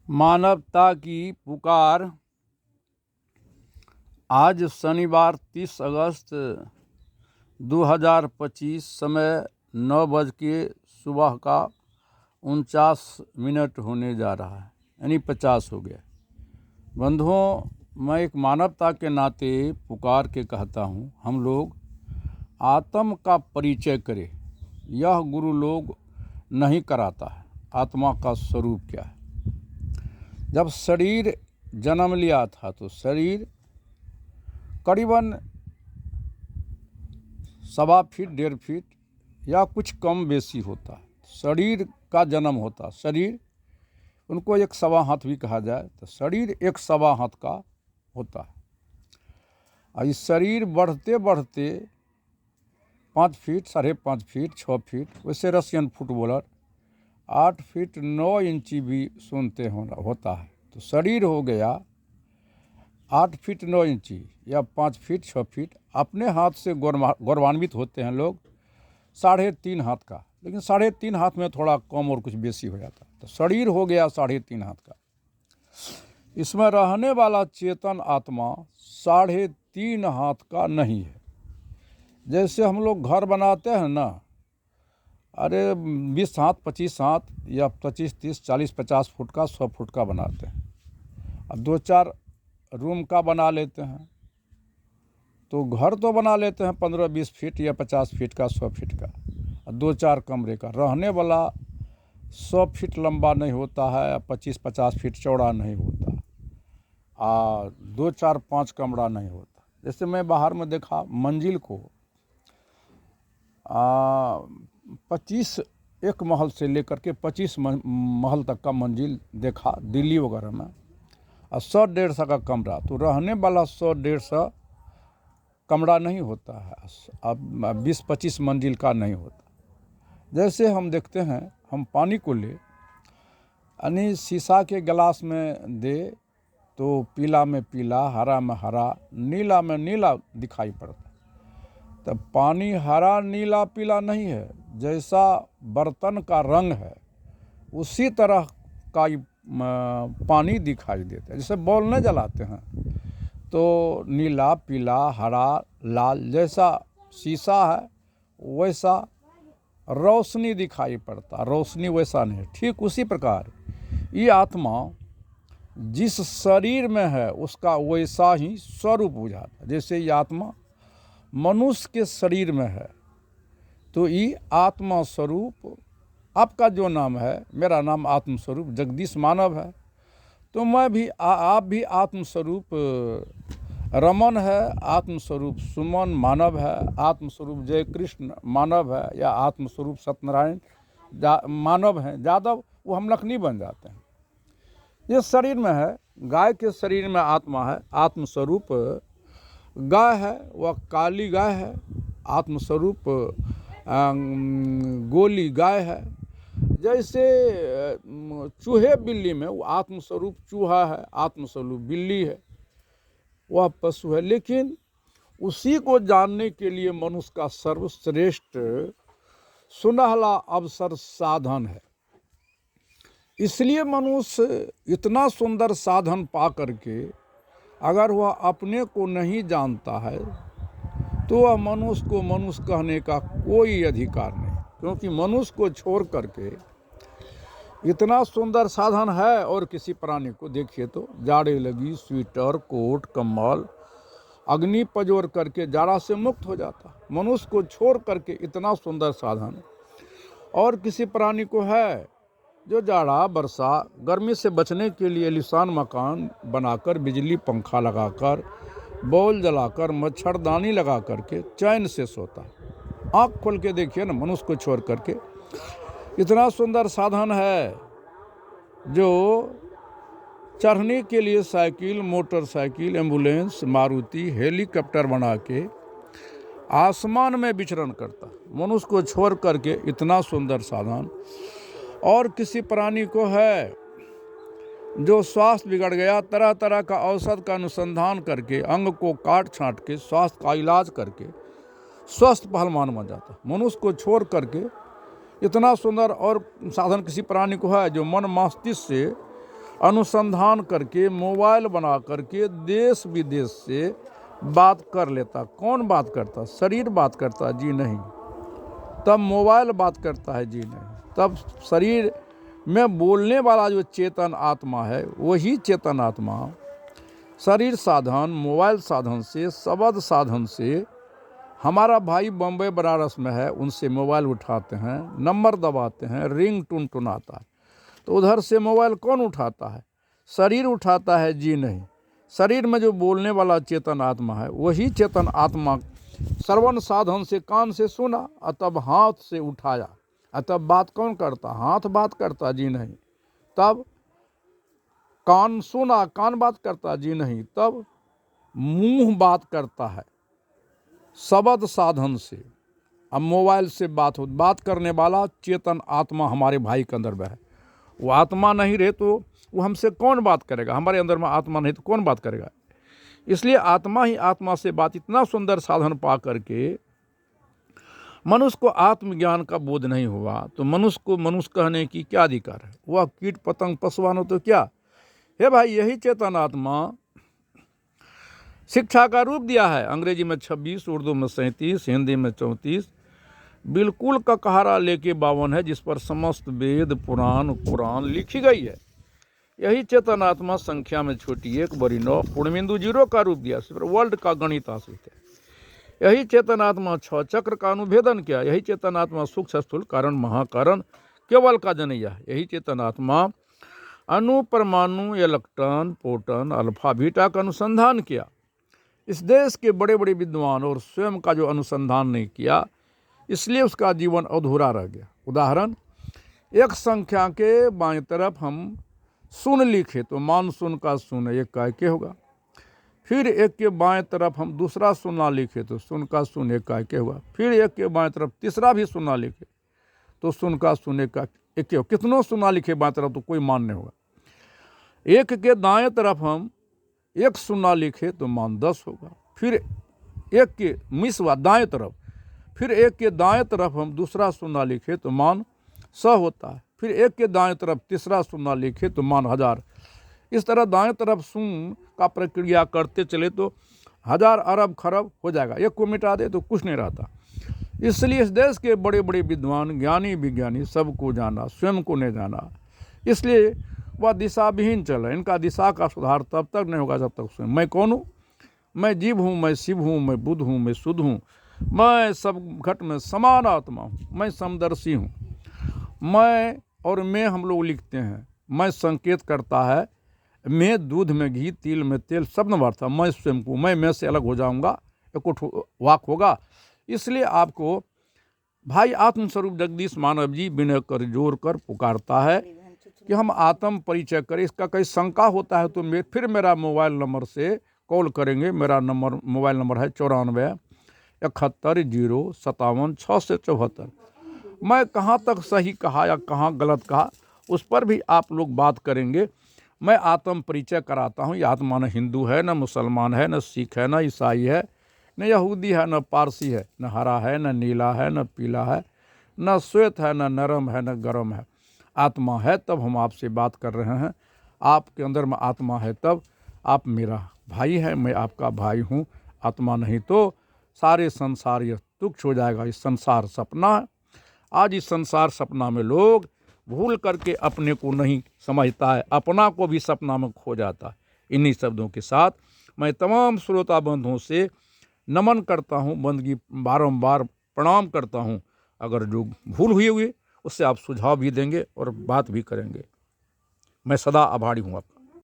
मानवता की पुकार। आज शनिवार 30 अगस्त 2025 समय 9 बज के सुबह का 49 होने जा रहा है, यानी 50 हो गया। बंधुओं, मैं एक मानवता के नाते पुकार के कहता हूँ, हम लोग आत्म का परिचय करें। यह गुरु लोग नहीं कराता है आत्मा का स्वरूप क्या है। जब शरीर जन्म लिया था तो शरीर करीबन 1.25 फीट 1.5 फीट या कुछ कम बेसी होता है। शरीर का जन्म होता, शरीर उनको 1.25 हाथ भी कहा जाए तो शरीर 1.25 हाथ का होता है। और इस शरीर बढ़ते बढ़ते 5 फीट 5.5 फीट 6 फीट, वैसे रशियन फुटबॉलर 8 फीट 9 इंची भी सुनते होता है। तो शरीर हो गया 8 फीट 9 इंची या 5 फीट 6 फीट। अपने हाथ से गौरवान्वित होते हैं लोग 3.5 हाथ का, लेकिन 3.5 हाथ में थोड़ा कम और कुछ बेसी हो जाता है। तो शरीर हो गया 3.5 हाथ का। इसमें रहने वाला चेतन आत्मा 3.5 हाथ का नहीं है। जैसे हम लोग घर बनाते हैं ना, अरे 20 हाथ 25 हाथ या 25 30 40 50 फुट का 100 फुट का बनाते हैं। अब 2-4 रूम का बना लेते हैं तो घर तो बना लेते हैं 15-20 फीट या 50 फीट का 100 फीट का। 2-4 कमरे का रहने वाला 100 फीट लंबा नहीं होता है, 25-50 फीट चौड़ा नहीं होता, और 2-4-5 कमरा नहीं होता। जैसे मैं बाहर में देखा मंजिल को 25 एक महल से लेकर के 25 महल तक का मंजिल देखा दिल्ली वगैरह में, और 100-150 का कमरा। तो रहने वाला 100-150 कमरा नहीं होता है, अब 20-25 मंजिल का नहीं होता। जैसे हम देखते हैं, हम पानी को ले यानी शीशा के गिलास में दे तो पीला में पीला, हरा में हरा, नीला में नीला दिखाई पड़ता है। तब पानी हरा नीला पीला नहीं है, जैसा बर्तन का रंग है उसी तरह का पानी दिखाई देता है। जैसे बॉल नहीं जलाते हैं तो नीला पीला हरा लाल जैसा शीशा है वैसा रोशनी दिखाई पड़ता, रोशनी वैसा नहीं है। ठीक उसी प्रकार ये आत्मा जिस शरीर में है उसका वैसा ही स्वरूप बुझाता। जैसे ये आत्मा मनुष्य के शरीर में है तो ये आत्मा स्वरूप, आपका जो नाम है, मेरा नाम आत्मस्वरूप जगदीश मानव है, तो मैं भी आप भी आत्मस्वरूप रमन है, आत्मस्वरूप सुमन मानव है, आत्मस्वरूप जय कृष्ण मानव है, या आत्मस्वरूप सत्यनारायण मानव है यादव, वो हम लखनी बन जाते हैं। ये शरीर में है, गाय के शरीर में आत्मा है, आत्मस्वरूप गाय है, वह काली गाय है, आत्मस्वरूप गोली गाय है। जैसे चूहे बिल्ली में वो आत्मस्वरूप चूहा है, आत्मस्वरूप बिल्ली है, वह पशु है। लेकिन उसी को जानने के लिए मनुष्य का सर्वश्रेष्ठ सुनहला अवसर साधन है। इसलिए मनुष्य इतना सुंदर साधन पा करके अगर वह अपने को नहीं जानता है तो वह मनुष्य को मनुष्य कहने का कोई अधिकार नहीं, क्योंकि मनुष्य को छोड़ करके इतना सुंदर साधन है। और किसी प्राणी को देखिए तो जाड़े लगी स्वेटर कोट कंबल अग्नि पजोर करके जाड़ा से मुक्त हो जाता। मनुष्य को छोड़ करके इतना सुंदर साधन और किसी प्राणी को है जो जाड़ा वर्षा गर्मी से बचने के लिए लिसान मकान बनाकर, बिजली पंखा लगाकर, बॉल जलाकर, मच्छरदानी लगा करके चैन से सोता। आँख खोल के देखिए ना, मनुष्य को छोड़ करके इतना सुंदर साधन है जो चढ़ने के लिए cycle, motorcycle, ambulance, Maruti, helicopter बना के आसमान में विचरण करता। मनुष्य को छोड़ करके इतना सुंदर साधन। और किसी प्राणी को है जो स्वास्थ्य बिगड़ गया, तरह तरह का औषध का अनुसंधान करके, अंग को काट छांट के स्वास्थ्य का इलाज करके स्वस्थ पहलवान बन जाता। मनुष्य को छोड़ करके इतना सुंदर और साधन किसी प्राणी को है जो मन मस्तिष्क से अनुसंधान करके मोबाइल बना करके देश विदेश से बात कर लेता। कौन बात करता? शरीर बात करता? जी नहीं। तब मोबाइल बात करता है? जी नहीं। तब शरीर में बोलने वाला जो चेतन आत्मा है वही चेतन आत्मा शरीर साधन, मोबाइल साधन से, शब्द साधन से, हमारा भाई बम्बई बनारस में है, उनसे मोबाइल उठाते हैं, नंबर दबाते हैं, रिंग टुनटुनाता है, तो उधर से मोबाइल कौन उठाता है? शरीर उठाता है? जी नहीं। शरीर में जो बोलने वाला चेतन आत्मा है वही चेतन आत्मा श्रवण साधन से कान से सुना और तब हाथ से उठाया, और तब बात कौन करता? हाथ बात करता? जी नहीं। तब कान सुना, कान बात करता? जी नहीं। तब मुंह बात करता है शब्द साधन से। अब मोबाइल से बात करने वाला चेतन आत्मा हमारे भाई के अंदर में है। वो आत्मा नहीं रहे तो वो हमसे कौन बात करेगा? हमारे अंदर में आत्मा नहीं तो कौन बात करेगा? इसलिए आत्मा ही आत्मा से बात, इतना सुंदर साधन पा करके मनुष्य को आत्मज्ञान का बोध नहीं हुआ तो मनुष्य को मनुष्य कहने की क्या अधिकार है? वह कीट पतंग पशुवान हो तो क्या है? भाई यही चेतन आत्मा शिक्षा का रूप दिया है। अंग्रेजी में 26, उर्दू में 37, हिंदी में 34, बिल्कुल का कहारा लेके 52 है, जिस पर समस्त वेद पुराण कुरान लिखी गई है। यही चेतन आत्मा संख्या में छोटी 1 बड़ी 9 पूर्णबिंदु 0 का रूप दिया, वर्ल्ड का गणित आश्रित है। यही चेतन आत्मा 6 चक्र का अनुभेदन किया। यही चेतन आत्मा सूक्ष्म स्थूल कारण महाकारण केवल का जनैया है। यही चेतन आत्मा अणु परमाणु इलेक्ट्रॉन प्रोटॉन अल्फा बीटा का अनुसंधान किया। इस देश के बड़े बड़े विद्वान और स्वयं का जो अनुसंधान नहीं किया, इसलिए उसका जीवन अधूरा रह गया। उदाहरण, एक संख्या के बाएं तरफ हम सुन लिखे तो मानसून का सुन एक का के होगा। फिर एक के बाएं तरफ हम दूसरा सुनना लिखे तो सुन का सुन एक का के होगा। फिर एक के बाएं तरफ तीसरा भी सुनना लिखे तो सुन का सुन एक का एक होगा। कितनों सुनना लिखे बाएं तरफ तो कोई मान नहीं होगा। एक के दाएं तरफ हम एक सुनना लिखे तो मान 10 होगा। फिर एक के मिसवा दाएं तरफ, फिर एक के दाएं तरफ हम दूसरा सुनना लिखे तो मान 100 होता है। फिर एक के दाएं तरफ तीसरा सुनना लिखे तो मान 1000। इस तरह दाएं तरफ सुन का प्रक्रिया करते चले तो 1000 अरब खरब हो जाएगा। एक को मिटा दे तो कुछ नहीं रहता। इसलिए इस देश के बड़े बड़े विद्वान ज्ञानी विज्ञानी सबको जाना, स्वयं को नहीं जाना, इसलिए वह दिशा विहीन चल। इनका दिशा का सुधार तब तक नहीं होगा जब तक स्वयं। मैं कौन हूँ? मैं जीव हूँ, मैं शिव हूँ, मैं बुद्ध हूँ, मैं शुद्ध हूँ, मैं सब घट में समान आत्मा हूँ, मैं समदर्शी हूँ। मैं और मैं हम लोग लिखते हैं। मैं संकेत करता है, मैं दूध में घी, तिल में तेल, सब न बढ़ता। मैं स्वयं को मैं से अलग हो जाऊंगा, एक वाक होगा। इसलिए आपको भाई आत्मस्वरूप जगदीश मानव जी विनय कर जोर कर पुकारता है कि हम आत्म परिचय करें। इसका कहीं शंका होता है तो फिर मेरा मोबाइल नंबर से कॉल करेंगे। मेरा मोबाइल नंबर है 94 71 0 57 6 से 74। मैं कहाँ तक सही कहा या कहाँ गलत कहा उस पर भी आप लोग बात करेंगे। मैं आत्म परिचय कराता हूँ। ये आत्मा न हिंदू है, न मुसलमान है, न सिख है, न ईसाई है, न यहूदी है, न पारसी है, न हरा है, न नीला है, न पीला है, न श्वेत है, न नरम है, न गर्म है। आत्मा है तब हम आपसे बात कर रहे हैं। आपके अंदर में आत्मा है तब आप मेरा भाई है, मैं आपका भाई हूँ। आत्मा नहीं तो सारे संसार यह तुच्छ हो जाएगा। इस संसार सपना है। आज इस संसार सपना में लोग भूल करके अपने को नहीं समझता है, अपना को भी सपना में खो जाता है। इन्हीं शब्दों के साथ मैं तमाम श्रोता बंधुओं से नमन करता हूँ, बंदगी बारंबार प्रणाम करता हूँ। अगर जो भूल हुई उससे आप सुझाव भी देंगे और बात भी करेंगे। मैं सदा आभारी हूँ आप